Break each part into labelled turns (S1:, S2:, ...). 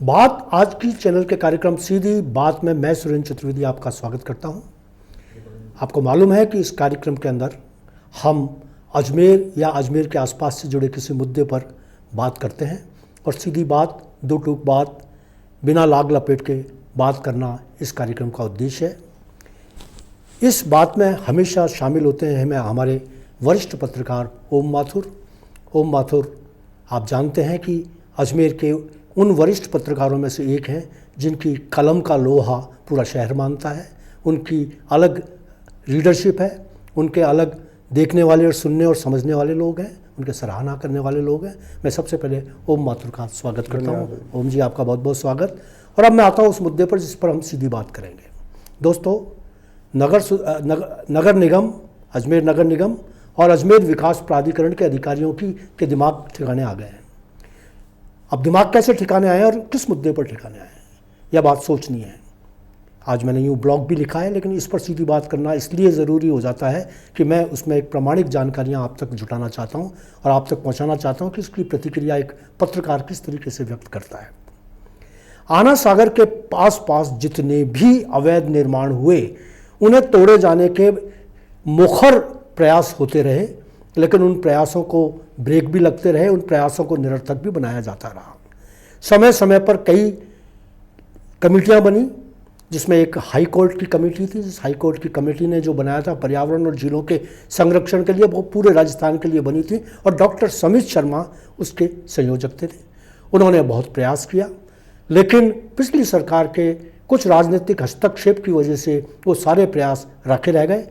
S1: बात आज की चैनल के कार्यक्रम सीधी बात में मैं सुरेंद्र चतुर्वेदी आपका स्वागत करता हूं। आपको मालूम है कि इस कार्यक्रम के अंदर हम अजमेर या अजमेर के आसपास से जुड़े किसी मुद्दे पर बात करते हैं और सीधी बात, दो टूक बात, बिना लाग लपेट के बात करना इस कार्यक्रम का उद्देश्य है। इस बात में हमेशा शामिल होते हैं हमारे वरिष्ठ पत्रकार ओम माथुर। ओम माथुर आप जानते हैं कि अजमेर के उन वरिष्ठ पत्रकारों में से एक हैं जिनकी कलम का लोहा पूरा शहर मानता है। उनकी अलग रीडरशिप है, उनके अलग देखने वाले और सुनने और समझने वाले लोग हैं, उनके सराहना करने वाले लोग हैं। मैं सबसे पहले ओम माथुर का स्वागत करता हूँ। ओम जी, आपका बहुत बहुत स्वागत। और अब मैं आता हूँ उस मुद्दे पर जिस पर हम सीधी बात करेंगे। दोस्तों, नगर निगम, अजमेर नगर निगम और अजमेर विकास प्राधिकरण के अधिकारियों के दिमाग ठिकाने आ गए हैं। अब दिमाग कैसे ठिकाने आए और किस मुद्दे पर ठिकाने आए, यह बात सोचनी है। आज मैंने यूँ ब्लॉग भी लिखा है, लेकिन इस पर सीधी बात करना इसलिए ज़रूरी हो जाता है कि मैं उसमें एक प्रामाणिक जानकारियाँ आप तक जुटाना चाहता हूँ और आप तक पहुँचाना चाहता हूँ कि इसकी प्रतिक्रिया एक पत्रकार किस तरीके से व्यक्त करता है। आना सागर के पास जितने भी अवैध निर्माण हुए, उन्हें तोड़े जाने के मुखर प्रयास होते रहे, लेकिन उन प्रयासों को ब्रेक भी लगते रहे, उन प्रयासों को निरर्थक भी बनाया जाता रहा। समय समय पर कई कमेटियां बनी, जिसमें एक हाई कोर्ट की कमेटी थी। जिस हाई कोर्ट की कमेटी ने जो बनाया था पर्यावरण और झीलों के संरक्षण के लिए, वो पूरे राजस्थान के लिए बनी थी और डॉक्टर समित शर्मा उसके संयोजक थे। उन्होंने बहुत प्रयास किया, लेकिन पिछली सरकार के कुछ राजनीतिक हस्तक्षेप की वजह से वो सारे प्रयास रखे रह गए।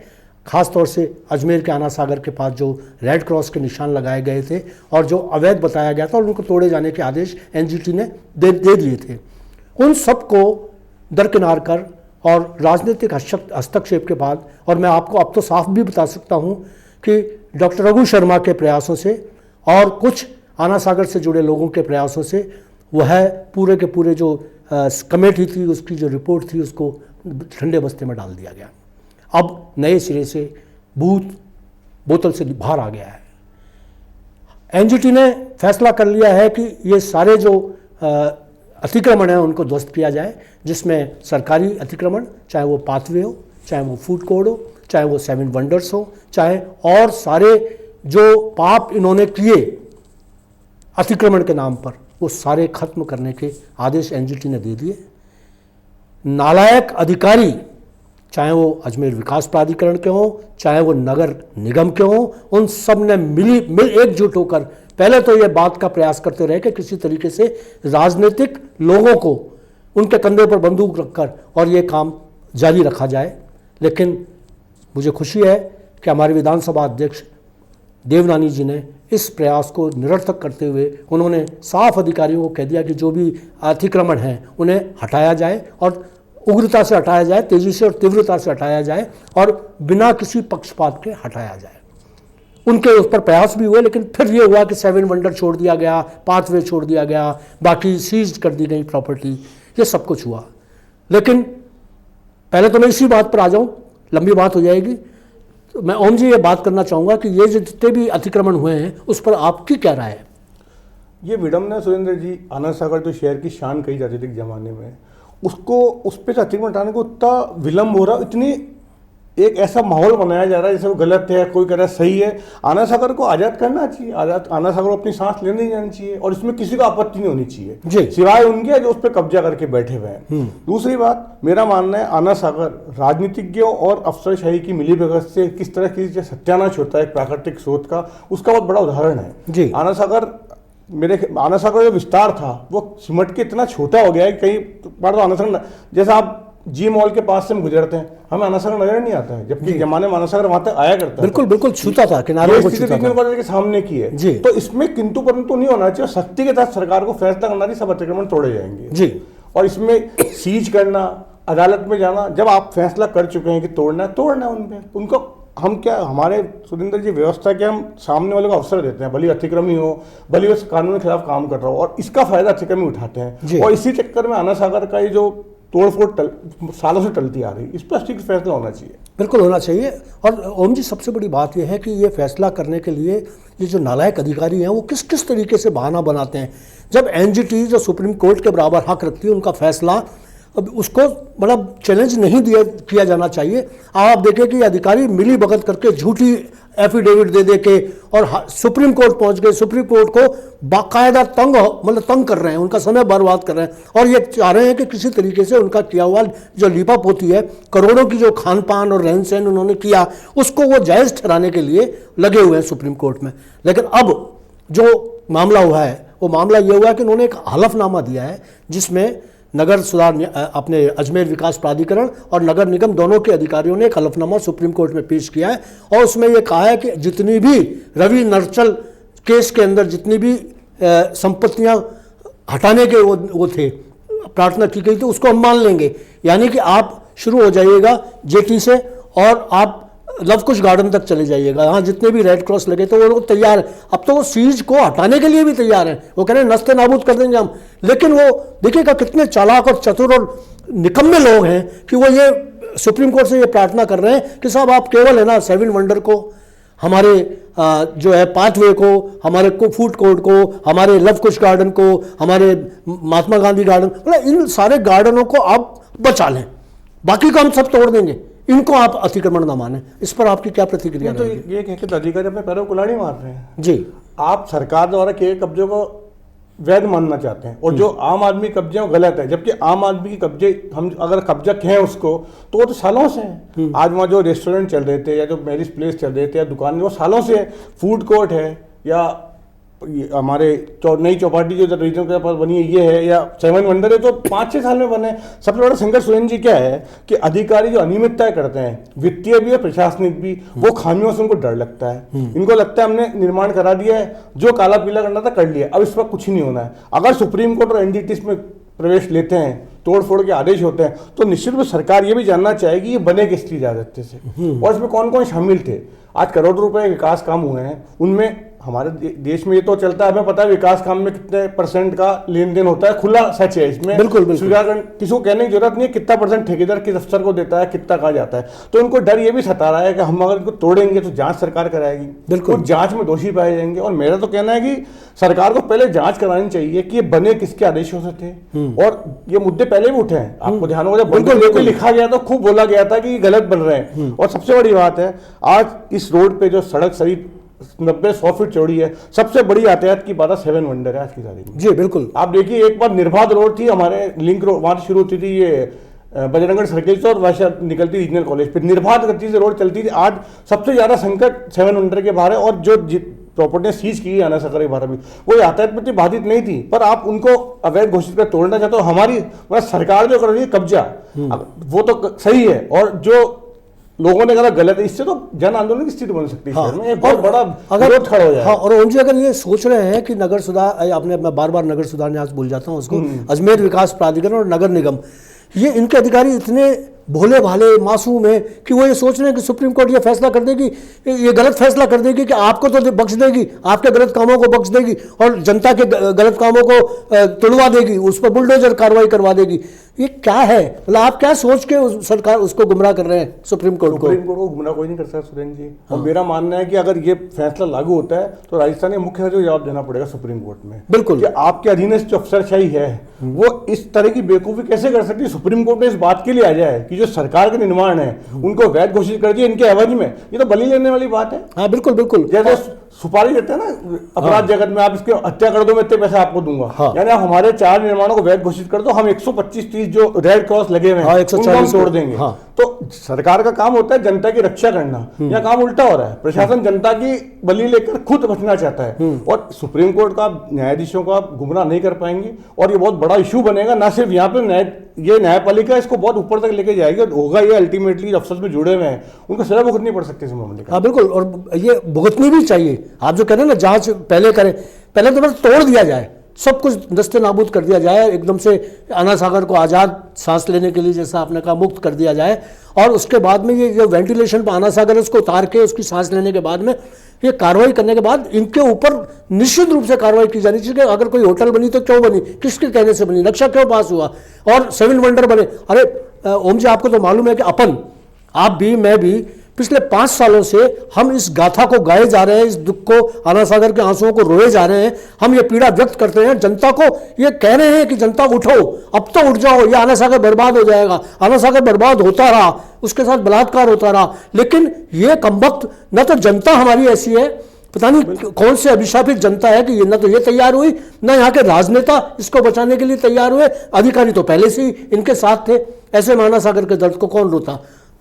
S1: खास तौर से अजमेर के आना सागर के पास जो रेड क्रॉस के निशान लगाए गए थे और जो अवैध बताया गया था और उनको तोड़े जाने के आदेश एनजीटी ने दे दिए थे, उन सब को दरकिनार कर और राजनीतिक हस्तक्षेप के बाद, और मैं आपको अब तो साफ भी बता सकता हूं कि डॉक्टर रघु शर्मा के प्रयासों से और कुछ आना सागर से जुड़े लोगों के प्रयासों से वह पूरे के पूरे जो कमेटी थी, उसकी जो रिपोर्ट थी, उसको ठंडे बस्ते में डाल दिया गया। अब नए सिरे से भूत बोतल से बाहर आ गया है। एनजीटी ने फैसला कर लिया है कि ये सारे जो अतिक्रमण हैं उनको ध्वस्त किया जाए, जिसमें सरकारी अतिक्रमण, चाहे वो पाथवे हो, चाहे वो फूड कोड हो, चाहे वो 7 वंडर्स हो, चाहे और सारे जो पाप इन्होंने किए अतिक्रमण के नाम पर, वो सारे खत्म करने के आदेश एनजीटी ने दे दिए। नालायक अधिकारी, चाहे वो अजमेर विकास प्राधिकरण के हों, चाहे वो नगर निगम के हों, उन सब ने एकजुट होकर पहले तो ये बात का प्रयास करते रहे कि किसी तरीके से राजनीतिक लोगों को उनके कंधे पर बंदूक रखकर और ये काम जारी रखा जाए। लेकिन मुझे खुशी है कि हमारे विधानसभा अध्यक्ष देवनानी जी ने इस प्रयास को निरर्थक करते हुए उन्होंने साफ अधिकारियों को कह दिया कि जो भी अतिक्रमण हैं उन्हें हटाया जाए और उग्रता से हटाया जाए, तेजी से और तीव्रता से हटाया जाए और बिना किसी पक्षपात के हटाया जाए। उनके उस पर प्रयास भी हुए, लेकिन फिर ये हुआ कि 7 वंडर छोड़ दिया गया, पाथवे छोड़ दिया गया, बाकी सीज कर दी गई प्रॉपर्टी, ये सब कुछ हुआ। लेकिन पहले तो मैं इसी बात पर आ जाऊं, लंबी बात हो जाएगी। तो मैं ओम जी ये बात करना चाहूँगा कि ये जितने भी अतिक्रमण हुए हैं उस पर आपकी क्या राय है?
S2: ये विडम्बना सुरेंद्र जी, आना सागर जो शहर की शान कही जाती थी जमाने में, उसको उस पर अतिक्रमण हटाने को इतना विलम्ब हो रहा, इतनी एक ऐसा माहौल बनाया जा रहा है जैसे वो गलत है, कोई कह रहा है सही है। आना सागर को आज़ाद करना चाहिए, आना सागर को अपनी सांस लेने जानी चाहिए और इसमें किसी को आपत्ति नहीं होनी चाहिए सिवाय उनके जो उस पर कब्जा करके बैठे हुए हैं। दूसरी बात, मेरा मानना है आना सागर राजनीतिज्ञों और अफसरशाही की मिलीभगत से किस तरह की सत्यानाश होता है एक प्राकृतिक स्रोत का, उसका बहुत बड़ा उदाहरण है। आना सागर जो विस्तार था वो सिमट के इतना छोटा हो गया है, कई बार तो आना सागर जैसा आप जी मॉल के पास से हम गुजरते हैं, हमें आना सागर नजर नहीं आता है, जबकि जमाने में आना सागर वहां तक आया करता है।
S1: बिल्कुल बिल्कुल छूता था, किनारे को छूता था।
S2: के सामने की है तो इसमें किंतु परंतु नहीं होना चाहिए। सख्ती के साथ सरकार को फैसला करना चाहिए, सब अतिक्रमण तोड़े जाएंगे जी। और इसमें सीज करना, अदालत में जाना, जब आप फैसला कर चुके हैं कि तोड़ना है उनको हम क्या, हमारे सुरेंद्र जी व्यवस्था के हम सामने वाले को अवसर देते हैं, भले अतिक्रमी हो, भले उस कानून के खिलाफ काम कर रहा हो, और इसका फायदा अतिक्रमी उठाते हैं। और इसी चक्कर में आना सागर का ये जो तोड़फोड़ सालों से टलती आ रही, इस पर स्ट्रिक्ट फैसला होना चाहिए।
S1: बिल्कुल होना चाहिए। और ओम जी, सबसे बड़ी बात यह है कि ये फैसला करने के लिए ये जो नालायक अधिकारी हैं वो किस किस तरीके से बहाना बनाते हैं। जब एनजीटी जो सुप्रीम कोर्ट के बराबर हक रखती है, उनका फैसला अब उसको बड़ा चैलेंज नहीं किया जाना चाहिए। आप देखें कि अधिकारी मिली भगत करके झूठी एफिडेविट दे के और सुप्रीम कोर्ट पहुंच गए, सुप्रीम कोर्ट को बाकायदा तंग कर रहे हैं, उनका समय बर्बाद कर रहे हैं और ये चाह रहे हैं कि किसी तरीके से उनका किया हुआ जो लीपापोती है, करोड़ों की जो खान पान और रहन सहन उन्होंने किया, उसको वो जायज़ ठहराने के लिए लगे हुए हैं सुप्रीम कोर्ट में। लेकिन अब जो मामला हुआ है वो मामला ये हुआ है कि उन्होंने एक हलफनामा दिया है जिसमें नगर सुधार अपने अजमेर विकास प्राधिकरण और नगर निगम दोनों के अधिकारियों ने एक हलफनामा सुप्रीम कोर्ट में पेश किया है और उसमें यह कहा है कि जितनी भी रवि नरचल केस के अंदर जितनी भी संपत्तियां हटाने के वो थे, प्रार्थना की गई थी, उसको हम मान लेंगे। यानी कि आप शुरू हो जाइएगा जेटी से और आप लव कुश गार्डन तक चले जाइएगा, यहाँ जितने भी रेड क्रॉस लगे तो वो लोग तैयार है। अब तो वो सीज को हटाने के लिए भी तैयार हैं, वो कह रहे हैं नस्ते नाबूद कर देंगे हम। लेकिन वो देखिएगा कितने चालाक और चतुर और निकम्मे लोग हैं कि वो ये सुप्रीम कोर्ट से ये प्रार्थना कर रहे हैं कि साहब आप केवल है ना 7 वंडर को, हमारे जो है पाथवे को, हमारे फूड कोर्ट को, हमारे लव कुश गार्डन को, हमारे महात्मा गांधी गार्डन, मतलब इन सारे गार्डनों को आप बचा लें, बाकी को हम सब तोड़ देंगे, इनको आप अतिक्रमण ना माने। इस पर आपकी क्या प्रतिक्रिया?
S2: तो ये कह के अधिकारी अपने पैरों को कुल्हाड़ी मार रहे हैं
S1: जी।
S2: आप सरकार द्वारा किए वैध को वैध मानना चाहते हैं और जो आम आदमी कब्जे हैं वो गलत है, जबकि आम आदमी की कब्जे हम अगर कब्जा कहें उसको तो वो तो सालों से है। आज वहाँ जो रेस्टोरेंट चल रहे थे या जो मैरिज प्लेस चल रहे थे या दुकान, वो सालों से है। फूड कोर्ट है या हमारे नई चौपाटी जो रीजन के पास बनी है ये है, या 7 वंडर है तो 5-6 साल में बने। सबसे बड़ा संघर्ष सुरेंद्र जी क्या है कि अधिकारी जो अनियमितताएं करते हैं, वित्तीय भी और प्रशासनिक भी, वो खामियों से उनको डर लगता है। इनको लगता है हमने निर्माण करा दिया है, जो काला पीला करना था कर लिया, अब इस पर कुछ ही नहीं होना है। अगर सुप्रीम कोर्ट और एनजीटी में प्रवेश लेते हैं, तोड़फोड़ के आदेश होते हैं, तो निश्चित रूप से सरकार ये भी जानना चाहेगी ये बने किसकी इजाजत से और इसमें कौन कौन शामिल थे। आज करोड़ों रुपए विकास काम हुए हैं, उनमें हमारे देश में ये तो चलता है, हमें पता है विकास काम में कितने % का लेन देन होता है, खुला सच है इसमें। बिल्कुल किसी को कहने की जरूरत नहीं है कितना % ठेकेदार किस अफसर को देता है, कितना कहा जाता है। तो इनको डर ये भी सता रहा है कि हम अगर इनको तोड़ेंगे तो जांच सरकार कराएगी, बिल्कुल जांच में दोषी पाए जाएंगे। और मेरा तो कहना है कि सरकार को पहले जांच करानी चाहिए कि ये बने किसके आदेशों से थे। और ये मुद्दे पहले भी उठे हैं, आपको ध्यान होगा जब लिखा गया तो खूब बोला गया था कि गलत बन रहे हैं। और सबसे बड़ी बात है, आज इस रोड पे जो सड़क सही 90-100 फीट चौड़ी है, सबसे बड़ी यातायात की बात 7 वंडर है आज की तारीख में। जी बिल्कुल। आप देखिए, एक बार निर्बाध रोड थी, हमारे लिंक रोड वहां शुरू होती थी ये बजरंगगढ़ सर्किल से और वैसे निकलती रीजनल कॉलेज पे निर्बाध गति से रोड चलती थी। आज सबसे ज्यादा संकट 7 वंडर के बाहर है और जो प्रॉपर्टी सीज की आना सकर के बारे में वो यातायात प्रति बाधित नहीं थी, पर आप उनको अवैध घोषित कर तोड़ना चाहते हो। हमारी सरकार जो कर रही है कब्जा, वो तो सही है और जो लोगों ने कहा गलत है, इससे तो जन आंदोलन की स्थिति बन सकती है। हाँ, में बहुत बड़ा अगर खड़ा हो जाए। हाँ, और उनसे अगर ये सोच रहे हैं कि नगर सुधार, आपने मैं बार बार नगर सुधार न्यास भूल जाता हूँ उसको, अजमेर विकास प्राधिकरण और नगर निगम, ये इनके अधिकारी इतने भोले भाले मासूम है कि वो ये सोच रहे हैं कि सुप्रीम कोर्ट ये फैसला कर देगी, ये गलत फैसला कर देगी कि आपको तो बख्श देगी, आपके गलत कामों को बख्श देगी और जनता के गलत कामों को तुड़वा देगी, उस पर बुलडोजर कार्रवाई करवा देगी। ये क्या है? मतलब आप क्या सोच के सरकार उसको गुमराह कर रहे हैं सुप्रीम कोर्ट को? सुप्रीम कोर्ट को गुमराह कोई नहीं कर सकता सुरेंद्र जी। और मेरा मानना है कि अगर ये फैसला लागू होता है तो राजस्थान के मुख्य सचिव को जवाब देना पड़ेगा सुप्रीम कोर्ट में। बिल्कुल कि आपके अधीनस्थ जो अफसरशाही है वो इस तरह की बेवकूफी कैसे कर सकती है। सुप्रीम कोर्ट में इस बात के लिए आ जाए कि जो सरकार के निर्माण है उनको वैध घोषित कर दिया इनके एवज में, ये तो बलि लेने वाली बात है। हाँ बिल्कुल बिल्कुल। जैसे सुपारी देते हैं ना अपराध जगत में, आप इसके हत्या कर दो मैं इतने पैसे आपको दूंगा, यानी आप हमारे 4 निर्माणों को वैध घोषित कर दो, हम 125-30 जो रेड क्रॉस लगे हुए हैं 140 तोड़ देंगे। तो सरकार का काम होता है जनता की रक्षा करना, यह काम उल्टा हो रहा है। प्रशासन जनता की बलि लेकर खुद बचना चाहता है और सुप्रीम कोर्ट का न्यायाधीशों को आप गुमराह नहीं कर पाएंगे और ये बहुत बड़ा इशू बनेगा। ना सिर्फ यहाँ पे ये न्यायपालिका इसको बहुत ऊपर तक लेके जाएगी, होगा ये अल्टीमेटली अफसर में जुड़े हुए हैं उनको सजा भुगतनी पड़ सकती है इस मामले का। हाँ बिल्कुल, और ये भुगतनी भी चाहिए। आप जो कह रहे हैं ना जांच पहले करें, पहले तो बस तोड़ दिया जाए,
S1: सब कुछ नस्ते नाबूद कर दिया जाए, एकदम से आना सागर को आज़ाद सांस लेने के लिए, जैसा आपने कहा, मुक्त कर दिया जाए, और उसके बाद में ये जो वेंटिलेशन पर आना सागर है उसको उतार के उसकी सांस लेने के बाद में ये कार्रवाई करने के बाद इनके ऊपर निश्चित रूप से कार्रवाई की जानी चाहिए कि अगर कोई होटल बनी तो क्यों बनी, किसके कहने से बनी, नक्शा क्यों पास हुआ, और 7 वंडर बने। अरे ओम जी, आपको तो मालूम है कि आप भी, मैं भी पिछले 5 सालों से हम इस गाथा को गाए जा रहे हैं, इस दुख को, आना सागर के आंसुओं को रोए जा रहे हैं, हम ये पीड़ा व्यक्त करते हैं, जनता को ये कह रहे हैं कि जनता उठो, अब तो उठ जाओ, ये आना सागर बर्बाद हो जाएगा। आना सागर बर्बाद होता रहा, उसके साथ बलात्कार होता रहा, लेकिन ये कमबख्त, न तो जनता हमारी ऐसी है, पता नहीं कौन से अभिशापित जनता है कि न तो ये तैयार हुई, न यहाँ के राजनेता इसको बचाने के लिए तैयार हुए, अधिकारी तो पहले से ही इनके साथ थे। ऐसे में आना सागर के दर्द को कौन रोता।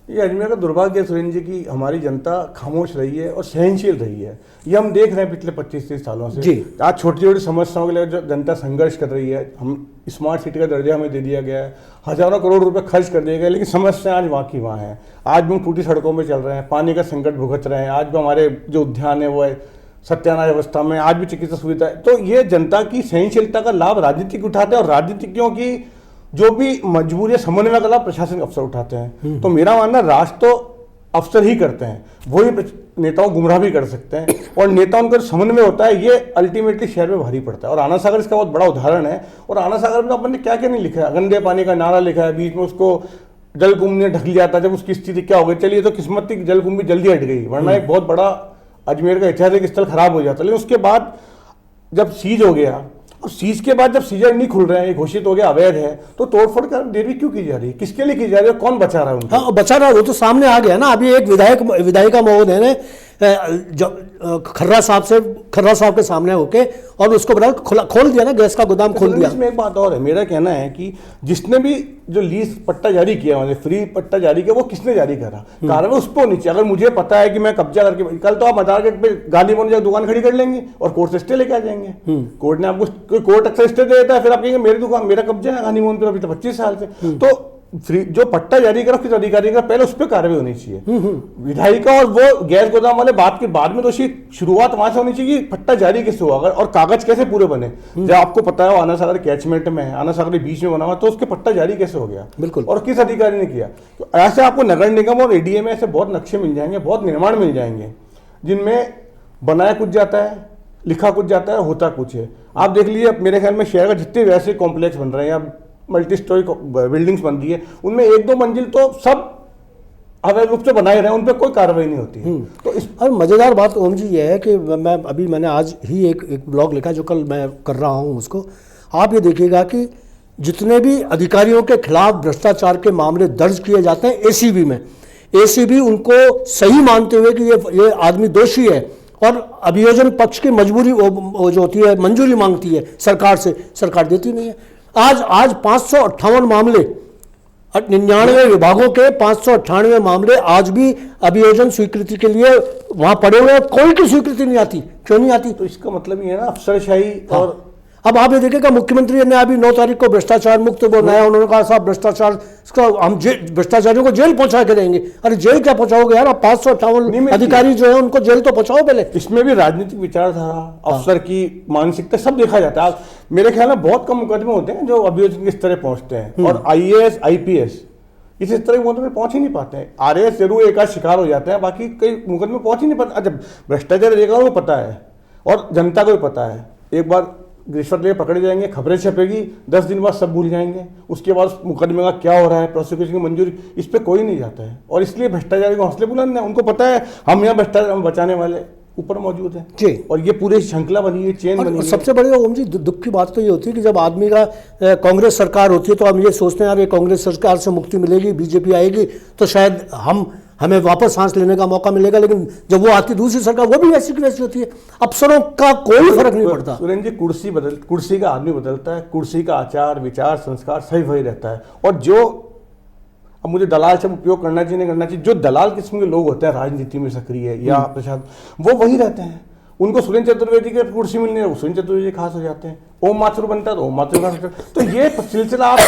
S2: ये अजमेर का दुर्भाग्य है सुरेंद्र जी की हमारी जनता खामोश रही है और सहनशील रही है। ये हम देख रहे हैं पिछले 25-30 सालों से
S1: जी।
S2: आज छोटी छोटी समस्याओं के लिए जो जनता संघर्ष कर रही है, हम स्मार्ट सिटी का दर्जा हमें दे दिया गया है, हजारों करोड़ रुपए खर्च कर दिए गए, लेकिन समस्या आज वहाँ की वहाँ है। आज भी हम टूटी सड़कों में चल रहे हैं, पानी का संकट भुगत रहे हैं, आज भी हमारे जो उद्यान है वो है सत्यानाश अवस्था में, आज भी चिकित्सा सुविधा है। तो ये जनता की सहनशीलता का लाभ राजनीतिक उठाते हैं और राजनीतिज्ञों की जो भी मजबूरी समन्वय का लाभ प्रशासनिक अफसर उठाते हैं। तो मेरा मानना राष्ट्र तो अफसर ही करते हैं, वही नेताओं को गुमराह भी कर सकते हैं, और नेताओं का समन्वय होता है ये अल्टीमेटली शहर में भारी पड़ता है। और आना सागर इसका बहुत बड़ा उदाहरण है। और आना सागर में अपन ने क्या क्या नहीं लिखा है, गंदे पानी का नारा लिखा है, बीच में उसको जलकुंभ ने ढक लिया था, जब उसकी स्थिति क्या हो गई। चलिए तो किस्मत थी जलकुंभ भी जल्दी हट गई, वरना एक बहुत बड़ा अजमेर का ऐतिहासिक स्थल खराब हो जाता। लेकिन उसके बाद जब सीज हो गया, और सीज के बाद जब सीजर नहीं खुल रहे हैं, ये घोषित हो गया अवैध है, तो तोड़फोड़ कर देरी क्यों की जा रही है, किसके लिए की जा रही है, कौन बचा रहा है उनको?
S1: हाँ, बचा रहा है, वो तो सामने आ गया ना। अभी एक विधायिका महोदय ने खर्रा साहब के सामने होके और उसको बड़ा खोल दिया ना, गैस का गोदाम खोल दिया।
S2: इसमें एक बात और है, मेरा कहना है कि जिसने भी जो लीज पट्टा जारी किया, मतलब फ्री पट्टा जारी किया, वो किसने जारी करा, कार्रवाई उस पर होनी चाहिए। अगर मुझे पता है कि मैं कब्जा करके, कल तो आप मदार गेट पे गांधी मोहन जगह दुकान खड़ी कर लेंगे और कोर्ट से स्टे लेके आ जाएंगे। कोर्ट ने आपको, कोर्ट अक्सर स्टे दे देता है, फिर आप कहेंगे मेरी दुकान, मेरा कब्जा है गांधी मोहन पे अभी तो 25 साल से। तो फ्री जो पट्टा जारी करा किस अधिकारी का, पहले उस पर कार्रवाई होनी चाहिए। विधायिका और वो गैस गोदाम वाले बात के बाद में दोषी, शुरुआत वहां से होनी चाहिए कि पट्टा जारी कैसे हुआ और कागज कैसे पूरे बने। जब आपको पता है आना सागर कैचमेंट में है, आना सागर के बीच में बना हुआ, तो उसके पट्टा जारी कैसे हो गया,
S1: बिल्कुल,
S2: और किस अधिकारी ने किया। तो ऐसे आपको नगर निगम और एडीए में ऐसे बहुत नक्शे मिल जाएंगे, बहुत निर्माण मिल जाएंगे, जिनमें बनाया कुछ जाता है, लिखा कुछ जाता है, होता कुछ है। आप देख लीजिए, मेरे ख्याल में शहर का जितने वैसे कॉम्प्लेक्स बन रहे हैं या मल्टी स्टोरी बिल्डिंग्स बन रही है, उनमें 1-2 मंजिल तो सब अवैध रूप से बनाए रहे हैं, उन पर कोई कार्रवाई नहीं होती। तो इस
S1: और मज़ेदार बात ओम जी ये है कि मैंने आज ही एक ब्लॉग लिखा जो कल मैं कर रहा हूँ उसको, आप ये देखिएगा कि जितने भी अधिकारियों के खिलाफ भ्रष्टाचार के मामले दर्ज किए जाते हैं एसीबी में, एसीबी उनको सही मानते हुए कि ये आदमी दोषी है और अभियोजन पक्ष की मजबूरी वो जो होती है मंजूरी मांगती है सरकार से, सरकार देती नहीं है। आज 558 मामले, 99 विभागों के 598 मामले आज भी अभियोजन स्वीकृति के लिए वहां पड़े हुए हैं, कोई की स्वीकृति नहीं आती। क्यों नहीं आती?
S2: तो इसका मतलब ये है ना अफसरशाही। हाँ। और
S1: अब आप ये देखिएगा मुख्यमंत्री ने अभी 9 तारीख को भ्रष्टाचार मुक्त बनाया, उन्होंने कहा साहब भ्रष्टाचार हम भ्रष्टाचारियों को जेल पहुंचा के रहेंगे। अरे जेल क्या पहुंचाओगे यार, 558 अधिकारी जो है उनको जेल तो पहुंचाओ पहले।
S2: इसमें भी राजनीतिक विचारधारा, अफसर की मानसिकता सब देखा जाता है। मेरे ख्याल में बहुत कम मुकदमे होते हैं जो अभियोजन के स्तर पर पहुंचते हैं, और IAS IPS इस तरह के मुकदमे पहुंच ही नहीं पाते हैं। RAS जरूर एक आध शिकार हो जाते हैं, बाकी कई मुकदमे पहुंच ही नहीं पाते। अच्छा, भ्रष्टाचार देखा वो पता है और जनता को भी पता है, एक बार रिश्वत लेके पकड़े जाएंगे, खबरें छपेगी, 10 दिन बाद सब भूल जाएंगे। उसके बाद मुकदमे का क्या हो रहा है, प्रोसिक्यूशन की मंजूरी, इस पर कोई नहीं जाता है। और इसलिए भ्रष्टाचारी को हौसले बुलंद है, उनको पता है हम यहाँ भ्रष्टाचार बचाने वाले ऊपर मौजूद है जी। और ये पूरी श्रृंखला बनी है, चेन बनी है। सबसे
S1: बड़ी ओम जी दुख की बात तो ये होती है कि जब आदमी का कांग्रेस सरकार होती है तो हम ये सोचते हैं यार ये कांग्रेस सरकार से मुक्ति मिलेगी, बीजेपी आएगी तो शायद हमें वापस सांस लेने का मौका मिलेगा, लेकिन जब वो आती दूसरी सरकार वो भी वैसी की वैसी होती है, अफसरों का कोई फर्क नहीं पड़ता।
S2: सुरेंद्र जी, कुर्सी का आदमी बदलता है, कुर्सी का आचार विचार संस्कार सही वही रहता है। और जो अब मुझे दलाल शब्द उपयोग करना चाहिए नहीं करना चाहिए, जो दलाल किस्म के लोग होते हैं राजनीति में सक्रिय या प्रशासन, वो वही रहते हैं। उनको सुरेंद्र चतुर्वेदी की कुर्सी मिलनी है, सुरेंद्र चतुर्वेदी खास हो जाते हैं। ओम माथुर बनता है तो ओम माथुर खास हो जाता है। तो ये सिलसिला आप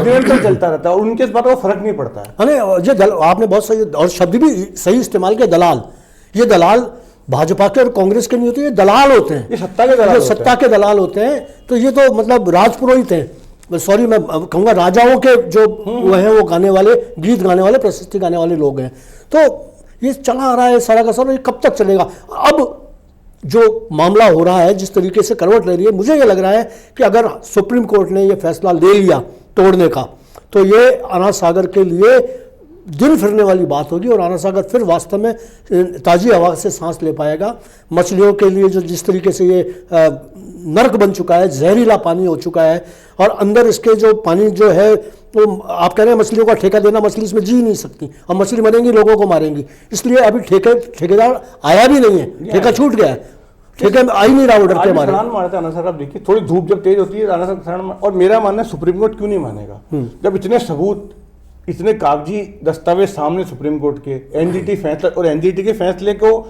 S2: निरंतर चलता रहता है और उनके इस बात का फर्क नहीं पड़ता है।
S1: अरे ये आपने बहुत सही और शब्द भी सही इस्तेमाल किया, दलाल। ये दलाल भाजपा के और कांग्रेस के नहीं होते, ये दलाल होते हैं,
S2: ये सत्ता के दलाल
S1: जो
S2: होते हैं।
S1: सत्ता के दलाल होते हैं। तो ये तो मतलब राजपुरोहित हैं, सॉरी मैं कहूँगा राजाओं के जो वो हैं, वो गाने वाले, गीत गाने वाले, प्रशस्ति गाने वाले लोग हैं। तो ये चला आ रहा है सारा का सारा, ये कब तक चलेगा? अब जो मामला हो रहा है, जिस तरीके से करवट ले रही है, मुझे ये लग रहा है कि अगर सुप्रीम कोर्ट ने ये फैसला ले लिया तोड़ने का, तो ये अनाज सागर के लिए दिन फिरने वाली बात होगी और अनाज सागर फिर वास्तव में ताज़ी हवा से सांस ले पाएगा। मछलियों के लिए जो जिस तरीके से ये नर्क बन चुका है, जहरीला पानी हो चुका है, और अंदर इसके जो पानी जो है, तो आप कह रहे हैं मछलियों का ठेका देना, मछली इसमें जी नहीं सकती, और मछली मरेंगी, लोगों को मारेंगी, इसलिए अभी ठेकेदार आया भी नहीं है, ठेका छूट गया है, ठेके में आ ही नहीं रहा ऑर्डर के बारे में।
S2: मारते हैं अनासागर, आप देखिए थोड़ी धूप जब तेज होती है अनासागर, और मेरा मानना है सुप्रीम कोर्ट क्यों नहीं मानेगा? जब इतने सबूत, इतने कागजी दस्तावेज सामने सुप्रीम कोर्ट के, एनजीटी फैसला, और एनजीटी के फैसले को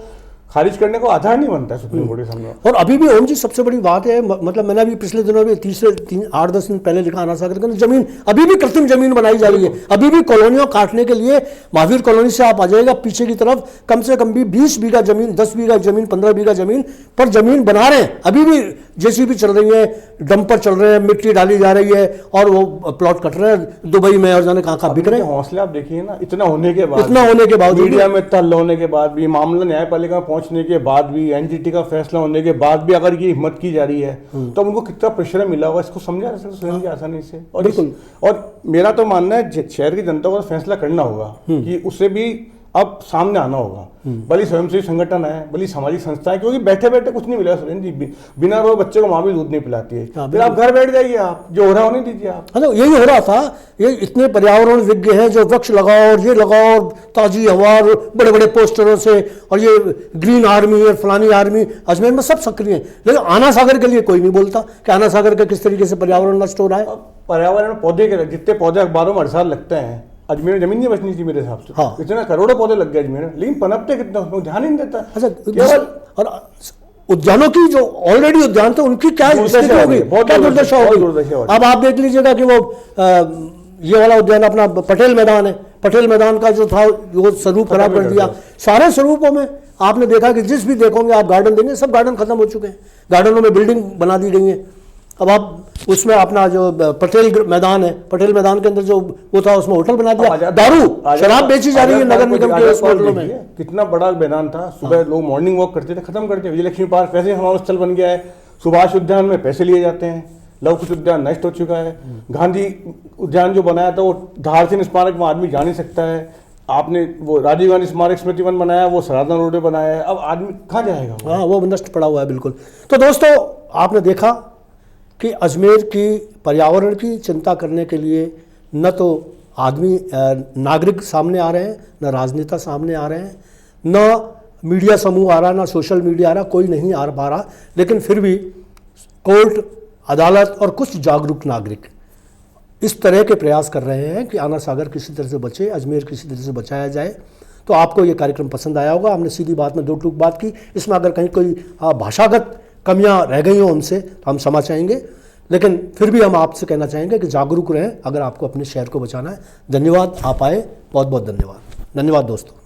S2: खारिज करने को आधार नहीं बनता है सुप्रीम कोर्ट के सामने।
S1: और अभी भी ओम जी सबसे बड़ी बात है, मतलब मैंने अभी पिछले दिनों में 8-10 दिन पहले लिखा अनाज सागर के जमीन, अभी भी कृत्रिम जमीन बनाई जा रही है, अभी भी कॉलोनियों काटने के लिए महावीर कॉलोनी से आप आ जाएगा पीछे की तरफ, कम से कम भी 20 बीघा जमीन, 10 बीघा जमीन, 15 बीघा जमीन पर जमीन बना रहे हैं। अभी भी जेसीबी चल रही है, डंपर चल रहे हैं, मिट्टी डाली जा रही है, और वो प्लॉट कट रहे हैं दुबई में और जाने कहाँ बिक रहे हैं।
S2: हौसले आप देखिए ना, इतना होने के बाद, मीडिया में तल्ल होने के बाद भी, मामला न्यायपालिका में पहुंचने के बाद भी, एनजीटी का फैसला होने के बाद भी अगर ये हिम्मत की जा रही है, तो उनको कितना प्रेशर मिला होगा, इसको समझा जा सकता स्वयं की आसानी से। और मेरा तो मानना है शहर की जनता को फैसला करना होगा कि उससे भी अब सामने आना होगा, भले स्वयंसेवी संगठन है, भले सामाजिक संस्थाएं, क्योंकि बैठे बैठे कुछ नहीं मिला सुरेंद्र जी, बिना रोए बच्चे को माँ भी दूध नहीं पिलाती है। फिर आप घर बैठ जाइए, आप जो हो रहा होने दीजिए आप।
S1: हाँ, तो यही हो रहा था। ये इतने पर्यावरण विज्ञ हैं जो वृक्ष लगाओ और ये लगाओ, ताजी हवा, बड़े बड़े पोस्टरों से, और ये ग्रीन आर्मी और फलानी आर्मी अजमेर में सब सक्रिय हैं, लेकिन आना सागर के लिए कोई नहीं बोलता कि आना सागर का किस तरीके से पर्यावरण नष्ट हो रहा है।
S2: पर्यावरण पौधे के जितने पौधे अखबारों में हर साल लगते हैं, अजमेर जमीन नहीं बचनी चाहिए मेरे हिसाब से।
S1: हाँ।
S2: इतना करोड़ों पौधे लग गए अजमेर में, लेकिन पनपते कितना, उसमें ध्यान ही नहीं देता।
S1: अच्छा,
S2: केवल
S1: और उद्यानों की जो ऑलरेडी उद्यान थे उनकी क्या स्थिति होगी, क्या दुर्दशा होगी। अब आप देख लीजिएगा कि वो ये वाला उद्यान अपना पटेल मैदान है, पटेल मैदान का जो था वो स्वरूप खराब कर दिया। सारे स्वरूपों में आपने देखा कि जिस भी देखोगे आप गार्डन देंगे, सब गार्डन खत्म हो चुके हैं, गार्डनों में बिल्डिंग बना दी गई है। अब आप उसमें अपना जो पटेल मैदान है, पटेल मैदान के अंदर जो वो था उसमें होटल बना दिया, दारू शराब बेची जा रही है नगर निगम के होटलों में।
S2: कितना बड़ा मैदान था, सुबह लोग मॉर्निंग वॉक करते थे, खत्म करते। विजयलक्ष्मी पार्क वैसे हमारा स्थल बन गया है, सुभाष उद्यान में पैसे लिए जाते हैं, लव कुश उद्यान नष्ट हो चुका है, गांधी उद्यान जो बनाया था वो धारसिंह स्मारक में आदमी जा नहीं सकता है, आपने वो राजीव गांधी स्मारक स्मृति वन बनाया, वो सरादन रोड में बनाया है, अब आदमी कहाँ जाएगा?
S1: हाँ, वो नष्ट पड़ा हुआ है बिल्कुल। तो दोस्तों, आपने देखा कि अजमेर की पर्यावरण की चिंता करने के लिए न तो आदमी नागरिक सामने आ रहे हैं, न राजनेता सामने आ रहे हैं, न मीडिया समूह आ रहा, न सोशल मीडिया आ रहा, कोई नहीं आ पा रहा, लेकिन फिर भी कोर्ट, अदालत और कुछ जागरूक नागरिक इस तरह के प्रयास कर रहे हैं कि आना सागर किसी तरह से बचे, अजमेर किसी तरह से बचाया जाए। तो आपको ये कार्यक्रम पसंद आया होगा। हमने सीधी बात में दो टूक बात की, इसमें अगर कहीं कोई भाषागत कमियां रह गई हो हमसे तो हम क्षमा चाहेंगे, लेकिन फिर भी हम आपसे कहना चाहेंगे कि जागरूक रहें अगर आपको अपने शहर को बचाना है। धन्यवाद, आप आए, बहुत बहुत धन्यवाद। धन्यवाद दोस्तों।